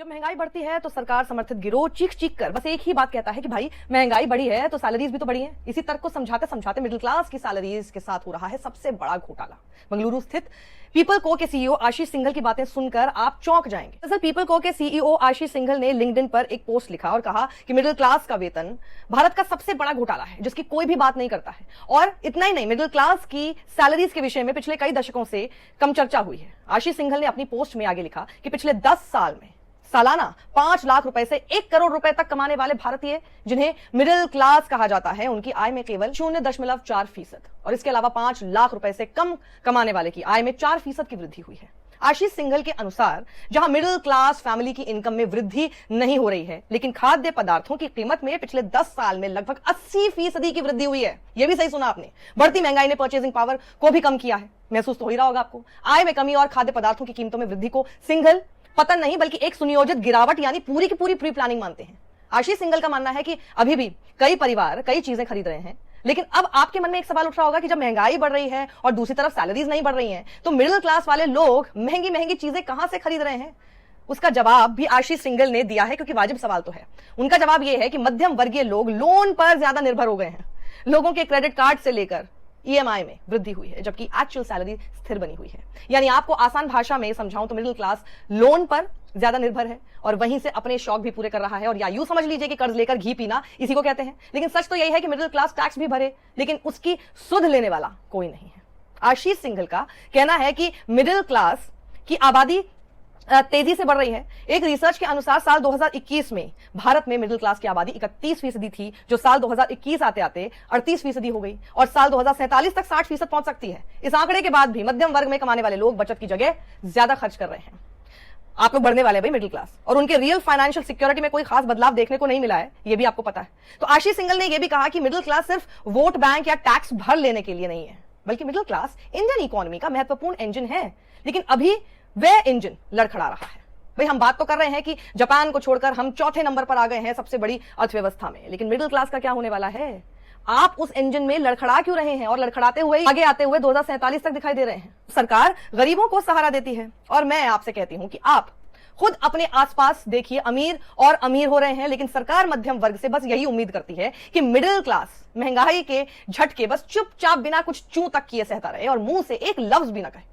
जब महंगाई बढ़ती है तो सरकार समर्थित गिरोह चीख चीख कर बस एक ही बात कहता है कि भाई महंगाई बढ़ी है तो सैलरीज भी तो बढ़ी हैं। इसी तर्क को समझाते समझाते मिडिल क्लास की सैलरीज के साथ हो रहा है सबसे बड़ा घोटाला। बेंगलुरु स्थित पीपल को के सीईओ आशीष सिंघल की बातें सुनकर आप चौंक जाएंगे। दरअसल पीपल को के सीईओ आशीष सिंघल ने लिंक्डइन पर एक पोस्ट लिखा और कहा कि मिडिल क्लास का वेतन भारत का सबसे बड़ा घोटाला है जिसकी कोई भी बात नहीं करता है। और इतना ही नहीं, मिडिल क्लास की सैलरीज के विषय में पिछले कई दशकों से कम चर्चा हुई है। आशीष सिंघल ने अपनी पोस्ट में आगे लिखा कि पिछले 10 साल में सालाना 5 लाख रुपए से 1 करोड़ रुपए तक कमाने वाले भारतीय, जिन्हें मिडिल क्लास कहा जाता है, उनकी आय में केवल 0.4% और इसके अलावा 5 लाख रुपए से कम कमाने वाले की आय में 4% की वृद्धि हुई है। आशीष सिंघल के अनुसार जहां मिडिल क्लास फैमिली की इनकम में वृद्धि नहीं हो रही है, लेकिन खाद्य पदार्थों की कीमत में पिछले 10 साल में लगभग 80% की वृद्धि हुई है। यह भी सही सुना आपने। बढ़ती महंगाई ने परचेजिंग पावर को भी कम किया है। महसूस तो हो ही रहा होगा आपको। आय में कमी और खाद्य पदार्थों की कीमतों में वृद्धि को सिंघल पतन नहीं बल्कि एक सुनियोजित गिरावट यानी पूरी की पूरी प्री प्लानिंग मानते हैं। आशीष सिंघल का मानना है कि अभी भी कई परिवार कई चीजें खरीद रहे हैं, लेकिन अब आपके मन में एक सवाल उठ रहा होगा कि जब महंगाई बढ़ रही है और दूसरी तरफ सैलरीज नहीं बढ़ रही हैं, तो मिडिल क्लास वाले लोग महंगी महंगी चीजें कहां से खरीद रहे हैं। उसका जवाब भी आशीष सिंघल ने दिया है, क्योंकि वाजिब सवाल तो है। उनका जवाब यह है कि मध्यम वर्गीय लोग लोन पर ज्यादा निर्भर हो गए हैं। लोगों के क्रेडिट कार्ड से लेकर ईएमआई में वृद्धि हुई है, जबकि एक्चुअल सैलरी स्थिर बनी हुई है। यानी आपको आसान भाषा में समझाऊं तो मिडिल क्लास लोन पर ज्यादा निर्भर है और वहीं से अपने शौक भी पूरे कर रहा है। और या यूं समझ लीजिए कि कर्ज लेकर घी पीना इसी को कहते हैं। लेकिन सच तो यही है कि मिडिल क्लास टैक्स भी भरे, लेकिन उसकी सुध लेने वाला कोई नहीं है। आशीष सिंघल का कहना है कि मिडिल क्लास की आबादी तेजी से बढ़ रही है। एक रिसर्च के अनुसार साल 2021 में भारत में मिडिल क्लास की आबादी 31% थी, जो साल 2021 आते आते 38% हो गई और साल 2047 तक 60% पहुंच सकती है। इस आंकड़े के बाद भी मध्यम वर्ग में कमाने वाले लोग बचत की जगह ज्यादा खर्च कर रहे हैं। आप लोग बढ़ने वाले हैं भाई मिडिल क्लास, और उनके रियल फाइनेंशियल सिक्योरिटी में कोई खास बदलाव देखने को नहीं मिला है, यह भी आपको पता है। तो आशीष सिंघल ने यह भी कहा कि मिडिल क्लास सिर्फ वोट बैंक या टैक्स भर लेने के लिए नहीं है, बल्कि मिडिल क्लास इंडियन इकोनॉमी का महत्वपूर्ण इंजन है। लेकिन अभी वह इंजन लड़खड़ा रहा है। भाई हम बात तो कर रहे हैं कि जापान को छोड़कर हम चौथे नंबर पर आ गए हैं सबसे बड़ी अर्थव्यवस्था में, लेकिन मिडिल क्लास का क्या होने वाला है? आप उस इंजन में लड़खड़ा क्यों रहे हैं और लड़खड़ाते हुए आगे आते हुए 2047 तक दिखाई दे रहे हैं? सरकार गरीबों को सहारा देती है और मैं आपसे कहती हूं कि आप खुद अपने आसपास देखिए, अमीर और अमीर हो रहे हैं, लेकिन सरकार मध्यम वर्ग से बस यही उम्मीद करती है कि मिडिल क्लास महंगाई के झटके बस चुपचाप बिना कुछ चूं तक किए सहता रहे और मुंह से एक लफ्ज भी ना कहे।